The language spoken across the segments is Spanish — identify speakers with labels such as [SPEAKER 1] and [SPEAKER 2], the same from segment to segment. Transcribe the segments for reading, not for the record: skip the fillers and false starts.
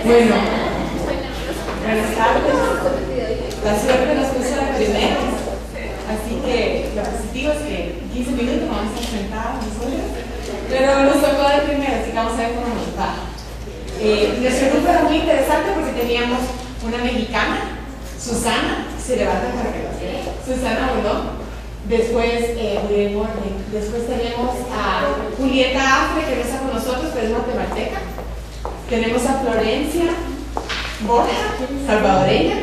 [SPEAKER 1] Bueno, buenas tardes. La suerte nos puso la primera, así que lo positivo es que en 15 minutos vamos a estar sentados nosotros, pero nos tocó de primera, así que vamos a ver cómo nos va. Nuestro grupo era muy interesante porque teníamos una mexicana, Susana, se levanta para que lo vea, Susana Bolón. Después tenemos a Julieta Afre, que no está con nosotros, pero es guatemalteca. Tenemos a Florencia Borja, salvadoreña.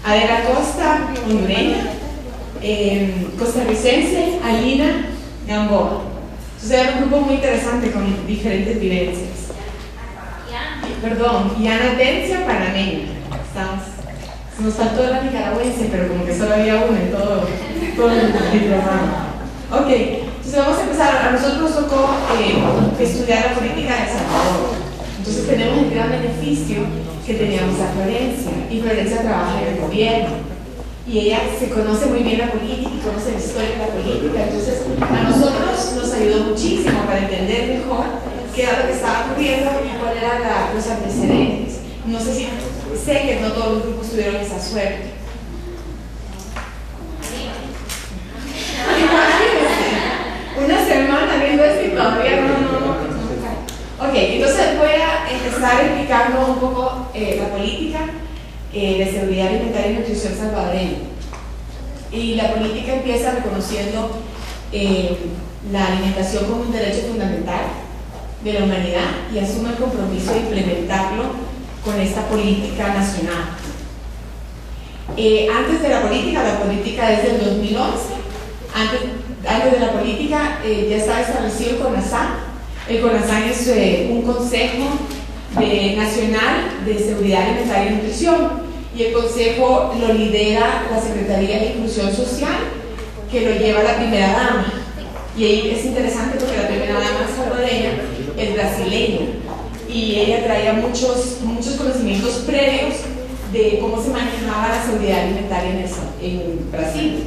[SPEAKER 1] Adela Costa, hondureña. Costarricense, Alina Gamboa. Entonces era un grupo muy interesante con diferentes vivencias. Y Ana Tencia, panameña. Nos faltó la nicaragüense, pero como que solo había una en todo el diplomado. Ok, entonces vamos a empezar. A nosotros nos tocó estudiar la política de El Salvador. Entonces tenemos el gran beneficio que teníamos a Florencia, y Florencia trabaja en el gobierno. Y ella se conoce muy bien la política y conoce la historia de la política. Entonces a nosotros nos ayudó muchísimo para entender mejor qué era lo que estaba ocurriendo y cuáles eran los antecedentes. No sé si sé que no todos los grupos tuvieron esa suerte. Una semana viendo esto y todavía no. Ok, entonces voy a empezar explicando un poco la política de seguridad alimentaria y nutrición salvadoreña. Y la política empieza reconociendo la alimentación como un derecho fundamental de la humanidad y asume el compromiso de implementarlo con esta política nacional. Antes de la política es del 2011. Antes de la política ya estaba establecido el CONASAN. El CONASAN es un consejo nacional de seguridad alimentaria y nutrición, y el consejo lo lidera la Secretaría de Inclusión Social, que lo lleva la primera dama. Y ahí es interesante porque la primera dama salvadoreña es brasileña, y ella traía muchos conocimientos previos de cómo se manejaba la seguridad alimentaria en Brasil.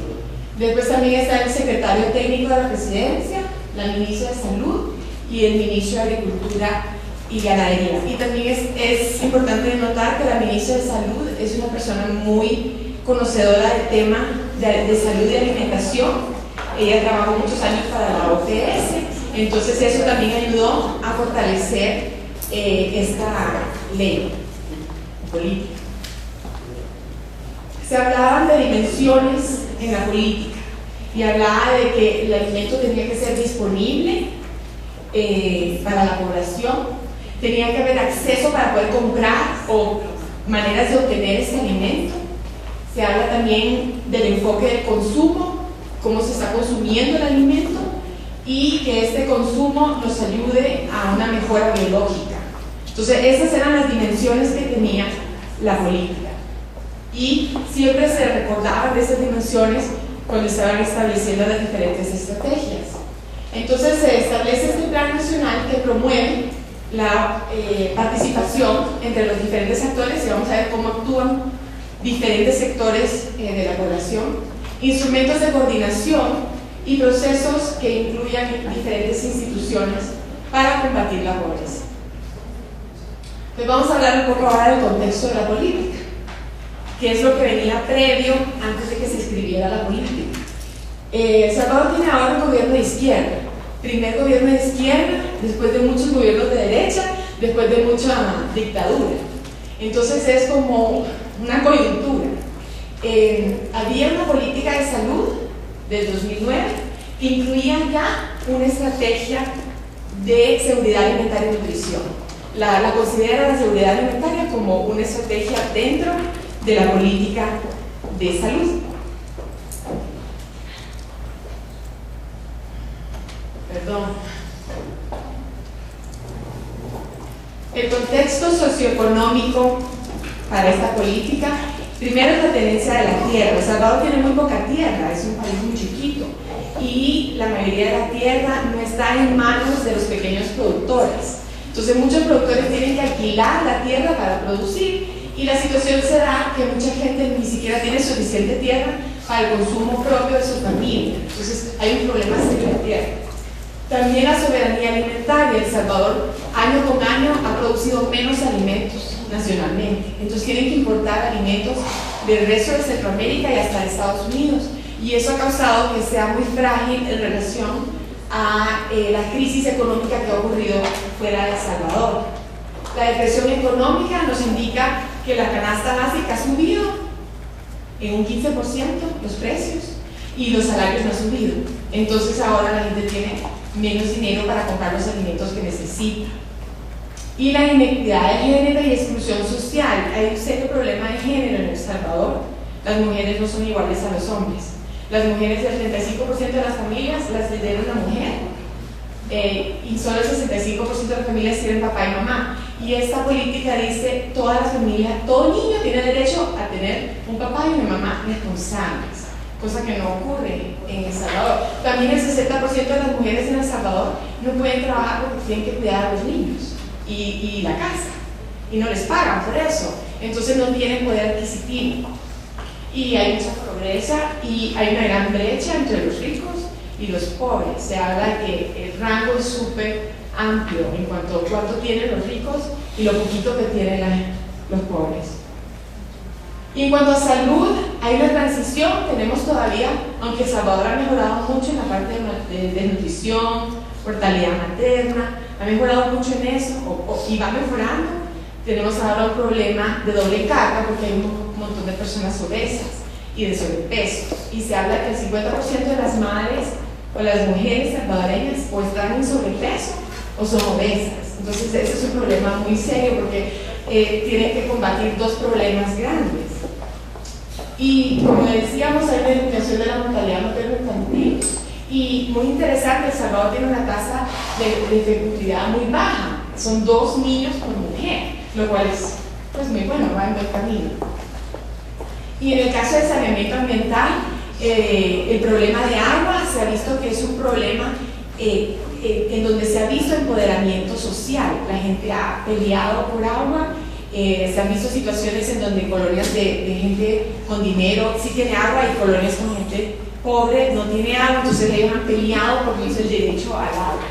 [SPEAKER 1] Después también está el secretario técnico de la presidencia, la ministra de Salud y el ministro de Agricultura y Ganadería. Y también es importante notar que la ministra de Salud es una persona muy conocedora del tema de salud y alimentación. Ella trabajó muchos años para la OPS, entonces eso también ayudó a fortalecer esta ley política. Se hablaban de dimensiones en la política y hablaba de que el alimento tenía que ser disponible para la población, tenía que haber acceso para poder comprar o maneras de obtener ese alimento. Se habla también del enfoque del consumo, cómo se está consumiendo el alimento, y que este consumo nos ayude a una mejora biológica. Entonces esas eran las dimensiones que tenía la política, y siempre se recordaban de esas dimensiones cuando estaban estableciendo las diferentes estrategias. Entonces se establece este plan nacional que promueve la participación entre los diferentes actores, y vamos a ver cómo actúan diferentes sectores de la población, instrumentos de coordinación y procesos que incluyan diferentes instituciones para combatir la pobreza. Entonces vamos a hablar un poco ahora del contexto de la política, que es lo que venía previo antes de que se escribiera la política. El Salvador tiene ahora un gobierno de izquierda, primer gobierno de izquierda después de muchos gobiernos de derecha, después de mucha dictadura. Entonces es como una coyuntura. Había una política de salud del 2009 que incluía ya una estrategia de seguridad alimentaria y nutrición. La considera la seguridad alimentaria como una estrategia dentro de la política de salud. El contexto socioeconómico para esta política, primero es la tenencia de la tierra. El Salvador tiene muy poca tierra, es un país muy chiquito, y la mayoría de la tierra no está en manos de los pequeños productores. Entonces muchos productores tienen que alquilar la tierra para producir, y la situación se da que mucha gente ni siquiera tiene suficiente tierra para el consumo propio de su familia. Entonces hay un problema serio de tierra. También la soberanía alimentaria. El Salvador año con año ha producido menos alimentos nacionalmente. Entonces tienen que importar alimentos del resto de Centroamérica y hasta de Estados Unidos. Y eso ha causado que sea muy frágil en relación a la crisis económica que ha ocurrido fuera de El Salvador. La depresión económica nos indica que la canasta básica ha subido en un 15% los precios y los salarios no han subido. Entonces ahora la gente tiene menos dinero para comprar los alimentos que necesita. Y la inequidad de género y exclusión social. Hay un serio problema de género en El Salvador. Las mujeres no son iguales a los hombres. Las mujeres, el 35% de las familias las lidera una mujer, y solo el 65% de las familias tienen papá y mamá. Y esta política dice, todas las familias, todo niño tiene derecho a tener un papá y una mamá responsables, cosa que no ocurre en El Salvador. También el 60% de las mujeres en El Salvador no pueden trabajar porque tienen que cuidar a los niños y la casa, y no les pagan por eso. Entonces no tienen poder adquisitivo. Y hay mucha pobreza y hay una gran brecha entre los ricos y los pobres. Se habla que el rango es súper amplio en cuanto a cuánto tienen los ricos y lo poquito que tienen los pobres. Y en cuanto a salud, hay una transición. Tenemos todavía, aunque El Salvador ha mejorado mucho en la parte de nutrición, mortalidad materna, ha mejorado mucho en eso y va mejorando. Tenemos ahora un problema de doble carga porque hay un montón de personas obesas y de sobrepeso, y se habla que el 50% de las madres o las mujeres salvadoreñas o están en sobrepeso o son obesas. Entonces ese es un problema muy serio porque tienen que combatir dos problemas grandes. Y como decíamos, hay una disminución de la mortalidad materno-infantil, y muy interesante, El Salvador tiene una tasa de fecundidad muy baja, son 2 niños por mujer, lo cual es pues muy bueno, va en buen camino. Y en el caso del saneamiento ambiental, el problema de agua se ha visto que es un problema en donde se ha visto empoderamiento social. La gente ha peleado por agua, se han visto situaciones en donde colonias de gente con dinero sí tiene agua y colonias con gente pobre no tiene agua, entonces ellos han peleado porque es el derecho al agua.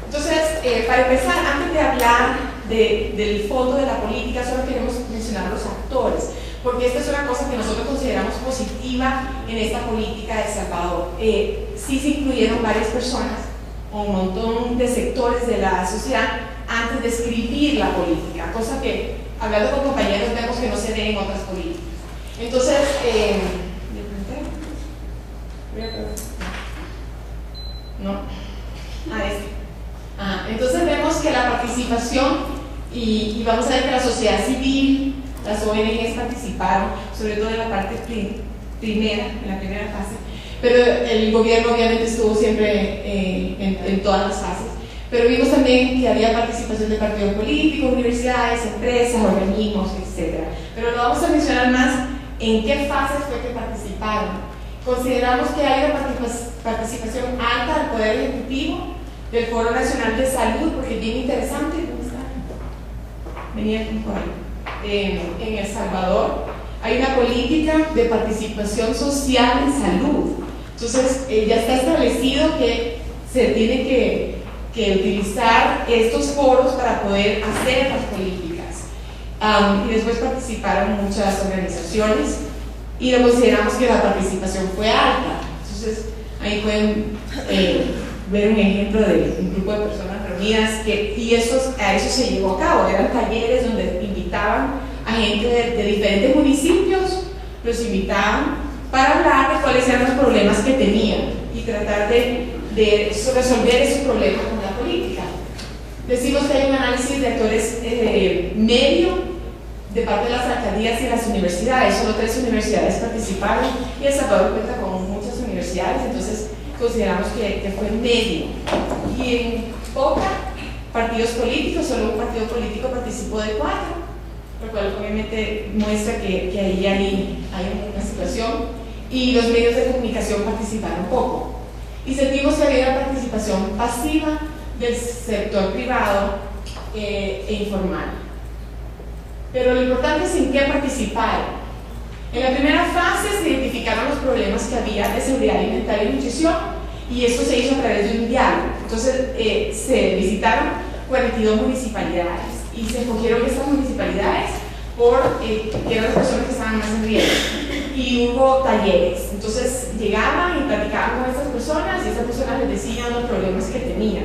[SPEAKER 1] Entonces, para empezar, antes de hablar del fondo de la política, solo queremos mencionar los actores, porque esta es una cosa que nosotros consideramos positiva en esta política de El Salvador. Sí se incluyeron varias personas, un montón de sectores de la sociedad, antes de escribir la política, cosa que, hablando con compañeros, vemos que no se ve en otras políticas. Entonces, entonces vemos que la participación, y vamos a ver que la sociedad civil, las ONGs participaron, sobre todo en la parte primera, en la primera fase, pero el gobierno obviamente estuvo siempre en todas las fases. Pero vimos también que había participación de partidos políticos, universidades, empresas, organismos, etc. Pero lo vamos a mencionar más en qué fases fue que participaron. Consideramos que hay una participación alta del Poder Ejecutivo, del Foro Nacional de Salud, porque es bien interesante. ¿Cómo está? Venía por ahí. En El Salvador hay una política de participación social en salud. Entonces, ya está establecido que se tiene que utilizar estos foros para poder hacer las políticas. Y después participaron muchas organizaciones y lo consideramos que la participación fue alta. Entonces, ahí pueden ver un ejemplo de un grupo de personas reunidas y a eso se llevó a cabo. Eran talleres donde invitaban a gente de diferentes municipios, los invitaban para hablar de cuáles eran los problemas que tenían y tratar de resolver esos problemas con la política. Decimos que hay un análisis de actores medio de parte de las alcaldías y las universidades. Solo 3 universidades participaron y El Salvador cuenta con muchas universidades, entonces consideramos que fue medio. Y en POCA, partidos políticos, solo un partido político participó de 4, lo cual obviamente muestra que ahí hay una situación, y los medios de comunicación participaron poco. Y sentimos que había una participación pasiva del sector privado e informal. Pero lo importante es en qué participaron. En la primera fase se identificaron los problemas que había de seguridad alimentaria y nutrición, y eso se hizo a través de un diálogo. Entonces se visitaron 42 municipalidades y se escogieron estas municipalidades porque eran las personas que estaban más en riesgo. Y hubo talleres, entonces llegaban y platicaban con estas personas y esas personas les decían los problemas que tenían.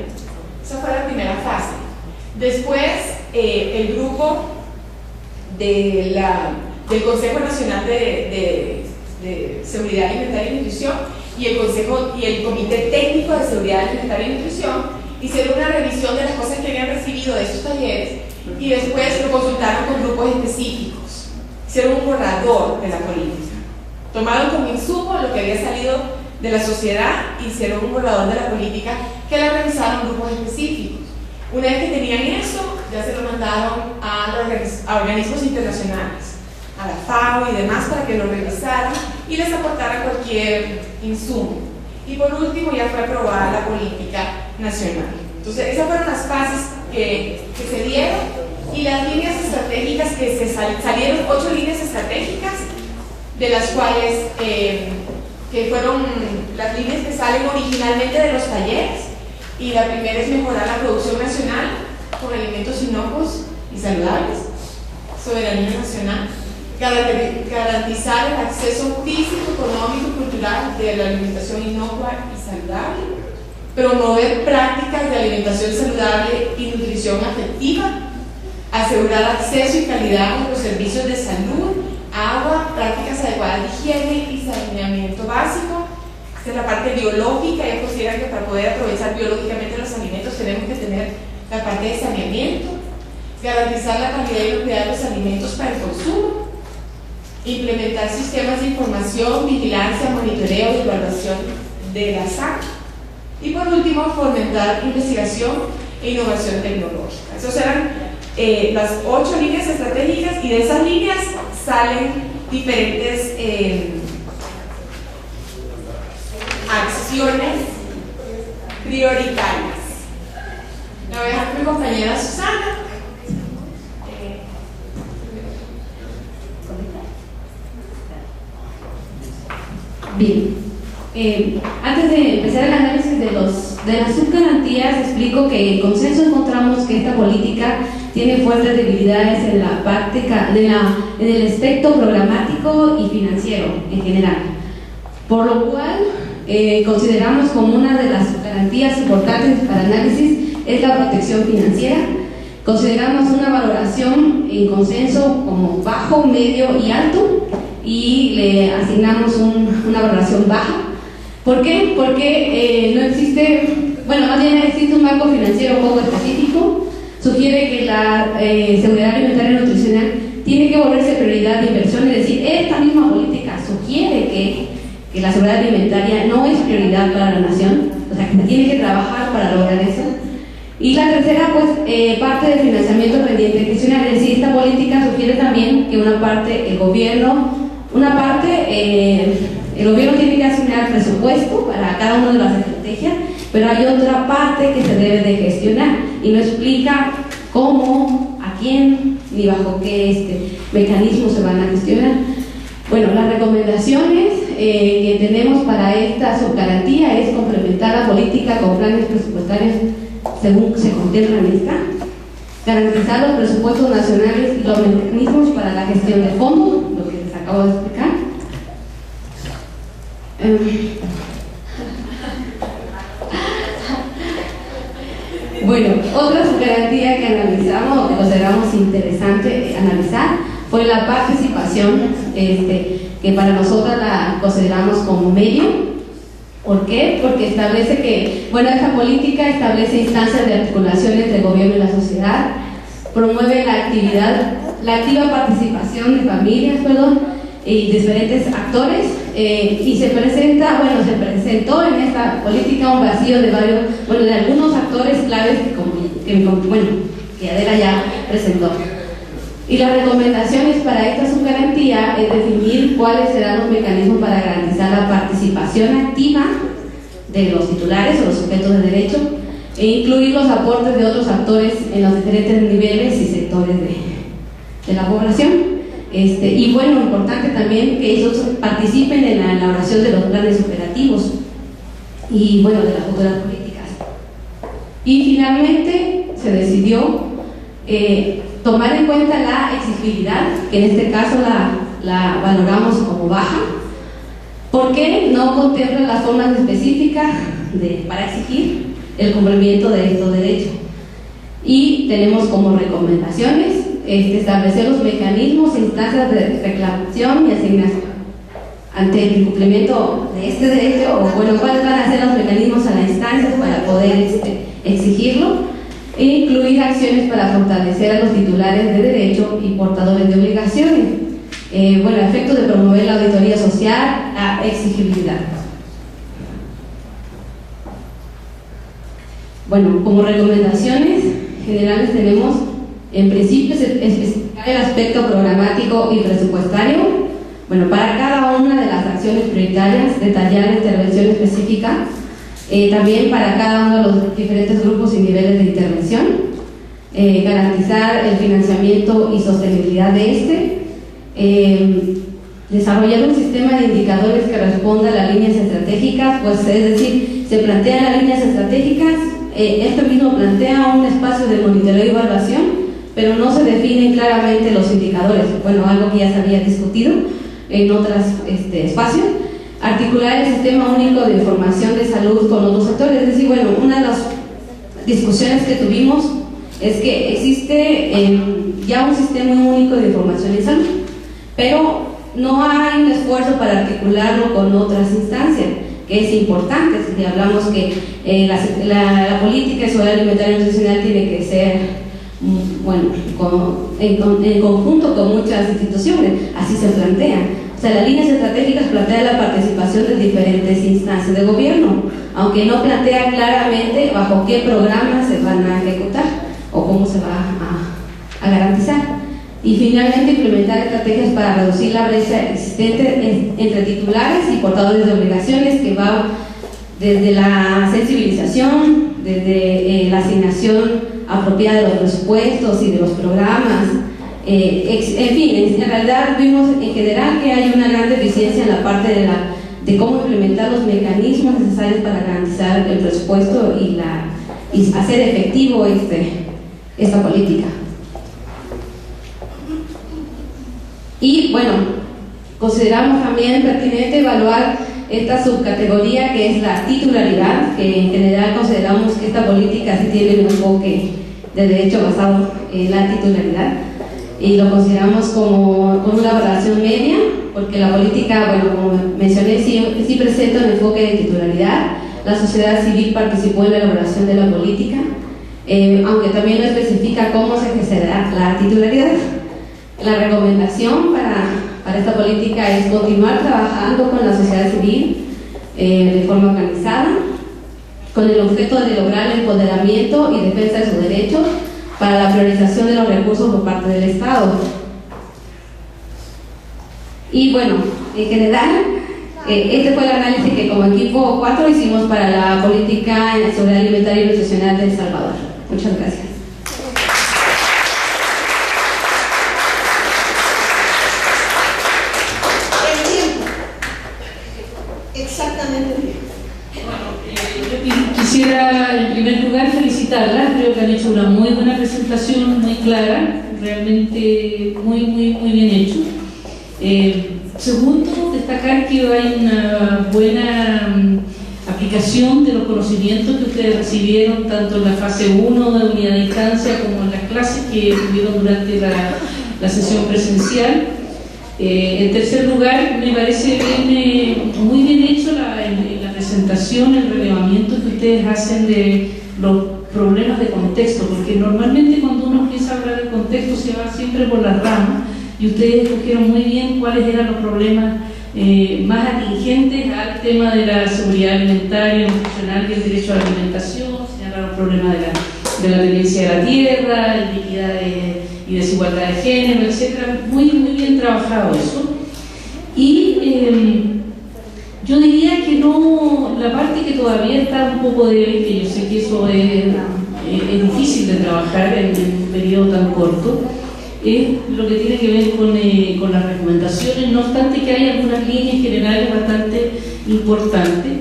[SPEAKER 1] Esa fue la primera fase. Después, el grupo del Consejo Nacional de Seguridad Alimentaria y Nutrición y el Comité Técnico de Seguridad Alimentaria y Nutrición hicieron una revisión de las cosas que habían recibido de estos talleres y después lo consultaron con grupos específicos. Hicieron un borrador de la política. Tomaron como insumo lo que había salido de la sociedad, hicieron un borrador de la política que la revisaron grupos específicos. Una vez que tenían eso, ya se lo mandaron a organismos internacionales, a la FAO y demás, para que lo revisaran y les aportaran cualquier insumo. Y por último ya fue aprobada la política nacional. Entonces esas fueron las fases que se dieron y las líneas estratégicas que salieron, 8 líneas estratégicas, de las cuales que fueron las líneas que salen originalmente de los talleres. Y la primera es mejorar la producción nacional con alimentos inocuos y saludables, soberanía nacional, garantizar el acceso físico, económico y cultural de la alimentación inocua y saludable, promover prácticas de alimentación saludable y nutrición afectiva, asegurar acceso y calidad a los servicios de salud, agua, prácticas adecuadas de higiene y saneamiento básico. Esta es la parte biológica. Ellos consideran que para poder aprovechar biológicamente los alimentos tenemos que tener la parte de saneamiento, garantizar la calidad y propiedad de los alimentos para el consumo, implementar sistemas de información, vigilancia, monitoreo y evaluación de la SAC, y por último fomentar investigación e innovación tecnológica. Esas eran las 8 líneas estratégicas, y de esas líneas salen diferentes acciones prioritarias. La voy a dejar con mi compañera Susana.
[SPEAKER 2] Bien, antes de empezar el análisis de las subgarantías, explico que en consenso encontramos que esta política tiene fuertes debilidades en la parte en el aspecto programático y financiero en general, por lo cual consideramos como una de las garantías importantes para análisis es la protección financiera. Consideramos una valoración en consenso como bajo, medio y alto, y le asignamos una valoración baja. ¿Por qué? Porque no existe, bueno, más bien existe un marco financiero poco específico. Sugiere que la seguridad alimentaria y nutricional tiene que volverse prioridad de inversión, es decir, esta misma política sugiere que la seguridad alimentaria no es prioridad para la nación, o sea que se tiene que trabajar para lograr eso. Y la tercera, pues, parte del financiamiento pendiente de gestionar, es decir, esta política sugiere también que una parte el gobierno tiene que asignar presupuesto para cada una de las estrategias, pero hay otra parte que se debe de gestionar y no explica cómo, a quién, ni bajo qué mecanismo se van a gestionar. Bueno, las recomendaciones que tenemos para esta subgarantía es complementar la política con planes presupuestarios según se contempla en esta, garantizar los presupuestos nacionales y los mecanismos para la gestión de fondos, lo que les acabo de explicar. Bueno, otra subgarantía que analizamos o que consideramos interesante analizar fue la participación, que para nosotros la consideramos como medio. ¿Por qué? Porque establece que, bueno, esta política establece instancias de articulación entre el gobierno y la sociedad, promueve la activa participación de familias, y diferentes actores, y se presentó en esta política un vacío de algunos actores claves que Adela ya presentó. Y las recomendaciones para esta subgarantía es definir cuáles serán los mecanismos para garantizar la participación activa de los titulares o los sujetos de derecho, e incluir los aportes de otros actores en los diferentes niveles y sectores de la población. Y bueno, importante también que ellos participen en la elaboración de los planes operativos y bueno, de las futuras políticas. Y finalmente se decidió tomar en cuenta la exigibilidad, que en este caso la valoramos como baja, porque no contempla las formas específicas para exigir el cumplimiento de estos derechos. Y tenemos como recomendaciones establecer los mecanismos e instancias de reclamación y asignación ante el incumplimiento de este derecho, o bueno, cuáles van a ser los mecanismos a las instancias para poder exigirlo, e incluir acciones para fortalecer a los titulares de derecho y portadores de obligaciones. Bueno, a efecto de promover la auditoría social, la exigibilidad. Bueno, como recomendaciones generales tenemos, en principio, especificar el aspecto programático y presupuestario. Bueno, para cada una de las acciones prioritarias, detallar la intervención específica, también para cada uno de los diferentes grupos y niveles de intervención, garantizar el financiamiento y sostenibilidad de desarrollar un sistema de indicadores que responda a las líneas estratégicas, pues es decir, se plantean las líneas estratégicas, esto mismo plantea un espacio de monitoreo y evaluación, pero no se definen claramente los indicadores, bueno, algo que ya se había discutido en otros espacios. Articular el sistema único de información de salud con otros sectores, es decir, bueno, una de las discusiones que tuvimos es que existe ya un sistema único de información en salud, pero no hay un esfuerzo para articularlo con otras instancias, que es importante. Si hablamos que la política de seguridad alimentaria y nutricional tiene que ser, bueno, en conjunto con muchas instituciones, así se plantea. O sea, las líneas estratégicas plantean la participación de diferentes instancias de gobierno, aunque no plantea claramente bajo qué programas se van a ejecutar o cómo se va a garantizar. Y finalmente, implementar estrategias para reducir la brecha existente entre titulares y portadores de obligaciones, que va desde la sensibilización, desde la asignación apropiada de los presupuestos y de los programas. En fin, en realidad vimos en general que hay una gran deficiencia en la parte de cómo implementar los mecanismos necesarios para garantizar el presupuesto y hacer efectivo esta política. Y bueno, consideramos también pertinente evaluar esta subcategoría que es la titularidad, que en general consideramos que esta política sí tiene un enfoque de derecho basado en la titularidad, y lo consideramos como una evaluación media, porque la política, bueno, como mencioné, sí presenta un enfoque de titularidad. La sociedad civil participó en la elaboración de la política, aunque también no especifica cómo se ejercerá la titularidad. La recomendación para esta política es continuar trabajando con la sociedad civil de forma organizada, con el objeto de lograr el empoderamiento y defensa de sus derechos para la priorización de los recursos por parte del Estado. Y bueno, en general, este fue el análisis que como equipo 4 hicimos para la política en seguridad alimentaria y nutricional de El Salvador. Muchas gracias.
[SPEAKER 3] Quisiera en primer lugar felicitarlas, creo que han hecho una muy buena presentación, muy clara, realmente muy bien hecho. Segundo, destacar que hay una buena aplicación de los conocimientos que ustedes recibieron tanto en la fase 1 de unidad de instancia como en las clases que tuvieron durante la sesión presencial. En tercer lugar, me parece muy bien hecho la presentación, el relevamiento que ustedes hacen de los problemas de contexto, porque normalmente cuando uno empieza a hablar de contexto se va siempre por las ramas, y ustedes escogieron muy bien cuáles eran los problemas más atingentes al tema de la seguridad alimentaria, nutricional y el derecho a la alimentación. Señalaron los problemas de la tenencia de la tierra, inequidad y desigualdad de género, etc. Muy bien trabajado eso. Y yo diría que no, la parte que todavía está un poco débil, que yo sé que eso es difícil de trabajar en un periodo tan corto, es lo que tiene que ver con las recomendaciones, no obstante que hay algunas líneas generales bastante importantes.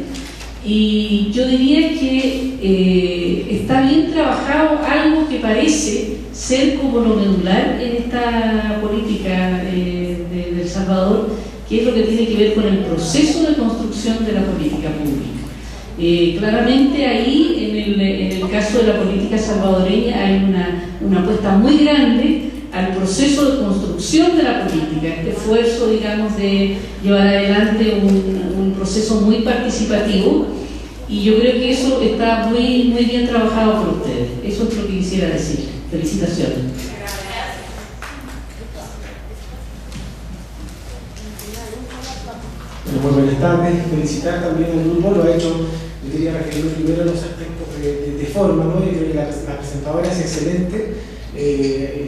[SPEAKER 3] Y yo diría que está bien trabajado algo que parece ser como lo medular en esta política de El Salvador, que es lo que tiene que ver con el proceso de construcción de la política pública. Claramente ahí, en el caso de la política salvadoreña, hay una apuesta muy grande al proceso de construcción de la política, este esfuerzo, digamos, de llevar adelante un proceso muy participativo, y yo creo que eso está muy, muy bien trabajado por ustedes. Eso es lo que quisiera decir. Felicitaciones.
[SPEAKER 4] Bueno, muy buenas tardes. Felicitar también al grupo, lo ha hecho, yo quería referir primero los aspectos de forma, ¿no? Yo creo que la presentadora es excelente,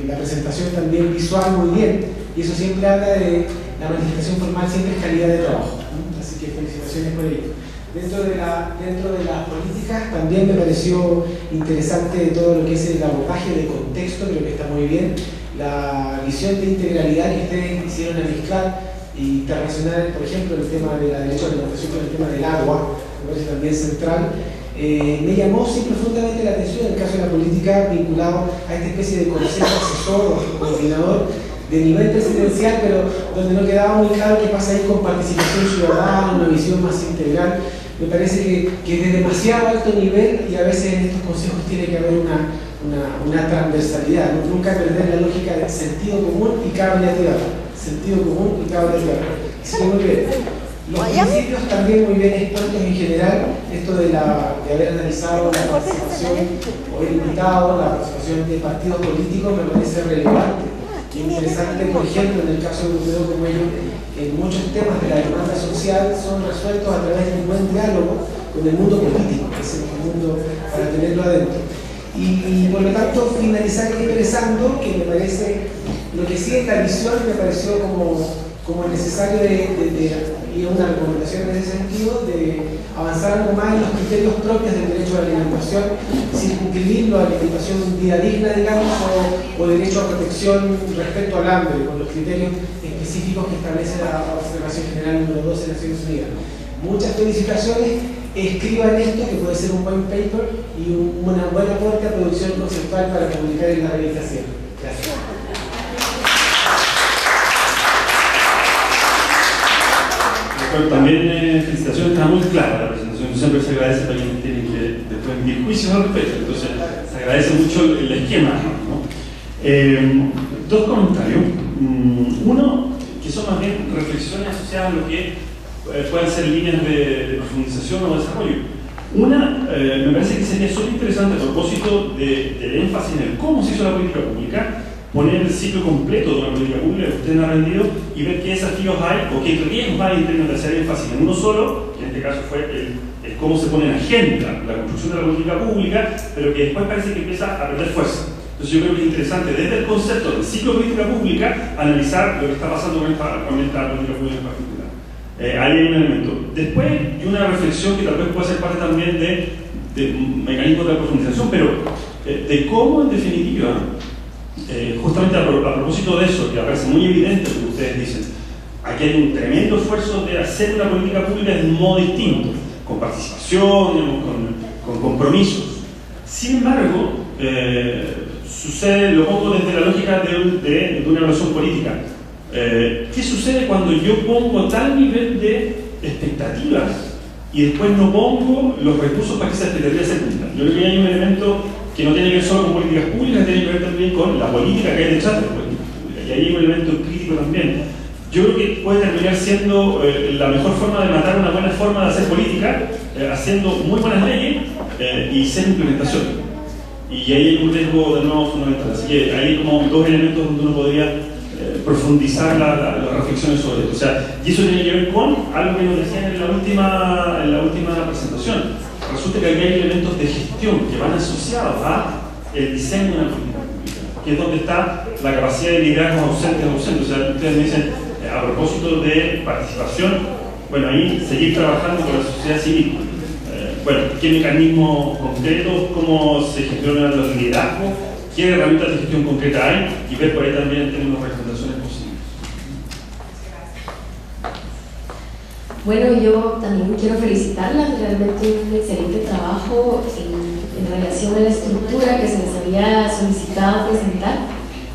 [SPEAKER 4] la presentación también visual muy bien, y eso siempre habla de la manifestación formal, siempre es calidad de trabajo, ¿no? Así que felicitaciones por ello. Dentro de las políticas también me pareció interesante todo lo que es el abordaje de contexto, creo que está muy bien, la visión de integralidad que ustedes quisieron mezclar y relacionar, por ejemplo, el tema de la derecho a la alimentación con el tema del agua, me parece también central. Me llamó sí profundamente la atención el caso de la política vinculado a esta especie de consejo asesor o coordinador de nivel presidencial, pero donde no quedaba muy claro qué pasa ahí con participación ciudadana, una visión más integral. Me parece que es de demasiado alto nivel, y a veces en estos consejos tiene que haber una transversalidad, ¿no? Nunca perder la lógica del sentido común y cable a tierra. Sentido común y cable a tierra. Sí, muy bien. Los principios también muy bien expuestos en general, esto de haber analizado la participación o el invitado, la participación de partidos políticos, me parece relevante y interesante. Por ejemplo, en el caso europeo como ellos, muchos temas de la demanda social son resueltos a través de un buen diálogo con el mundo político, que es el mundo para tenerlo adentro. Y por lo tanto, finalizar expresando que me parece, lo que sí es la visión, me pareció como necesario y una recomendación en ese sentido, de avanzar algo más en los criterios propios del derecho a la alimentación, circunscribirlo a alimentación de vida digna, digamos, o derecho a protección respecto al hambre, con los criterios específicos que establece la Observación General número 12 de Naciones Unidas. Muchas felicitaciones, escriban esto, que puede ser un buen paper y una buena aporte a producción conceptual para publicar en la revista CIEM. Gracias.
[SPEAKER 5] Pero también felicitaciones, está muy clara la presentación, siempre se agradece para quienes tienen que después emitir juicios al respecto, entonces se agradece mucho el esquema, ¿no? Dos comentarios. Uno, que son más bien reflexiones asociadas a lo que pueden ser líneas de profundización o desarrollo. Una, me parece que sería súper interesante a propósito del énfasis en el cómo se hizo la política pública, poner el ciclo completo de una política pública que ustedes han aprendido y ver qué desafíos hay o qué riesgos hay en términos de hacer énfasis en uno solo, que en este caso fue el cómo se pone en agenda la construcción de la política pública, pero que después parece que empieza a perder fuerza. Entonces yo creo que es interesante desde el concepto del ciclo de política pública analizar lo que está pasando con esta política pública en particular. Ahí hay un elemento. Después hay una reflexión que tal vez pueda ser parte también de mecanismos de profundización, pero de cómo en definitiva, justamente a propósito de eso, que aparece muy evidente lo que ustedes dicen, aquí hay un tremendo esfuerzo de hacer una política pública de un modo distinto, con participación, digamos, con compromisos. Sin embargo, sucede, lo pongo desde la lógica de una evaluación política. ¿Qué sucede cuando yo pongo tal nivel de expectativas y después no pongo los recursos para que esas expectativas se cumplan? Yo creo que hay un elemento que no tiene que ver solo con políticas públicas, tiene que ver también con la política que hay detrás de las políticas públicas. Y ahí hay un elemento crítico también. Yo creo que puede terminar siendo la mejor forma de matar una buena forma de hacer política, haciendo muy buenas leyes y sin implementación. Y ahí hay un riesgo de nuevo fundamental. Así que ahí hay como dos elementos donde uno podría profundizar las reflexiones sobre esto. O sea, y eso tiene que ver con algo que nos decían en la última presentación. Resulta que aquí hay elementos de gestión que van asociados al diseño de una política pública, que es donde está la capacidad de liderazgo ausentes. O sea, ustedes me dicen, a propósito de participación, bueno, ahí seguir trabajando con la sociedad civil. Bueno, ¿qué mecanismos concretos? ¿Cómo se gestionan los liderazgos? ¿Qué herramientas de gestión concreta hay? Y ver por ahí también tenemos recomendaciones posibles.
[SPEAKER 6] Bueno, yo también quiero felicitarlas, realmente un excelente trabajo en en relación a la estructura que se les había solicitado presentar.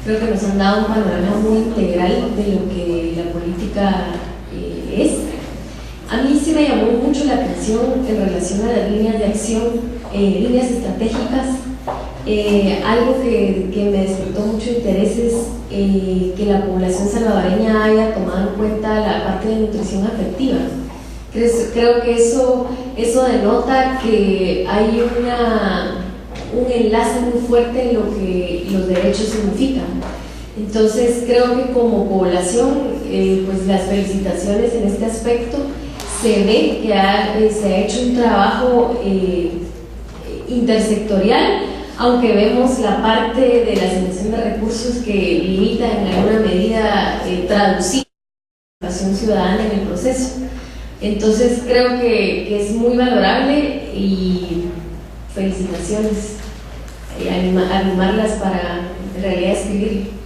[SPEAKER 6] Creo que nos han dado un panorama muy integral de lo que la política es. A mí sí me llamó mucho la atención en relación a las líneas de acción, líneas estratégicas. Algo que me despertó mucho interés es que la población salvadoreña haya tomado en cuenta la parte de nutrición afectiva. Creo que eso denota que hay un enlace muy fuerte en lo que los derechos significan. Entonces creo que como población, pues las felicitaciones en este aspecto. Se ve que se ha hecho un trabajo intersectorial, aunque vemos la parte de la asignación de recursos que limita en alguna medida traducir la participación ciudadana en el proceso. Entonces creo que es muy valorable y felicitaciones, animarlas para en realidad escribir.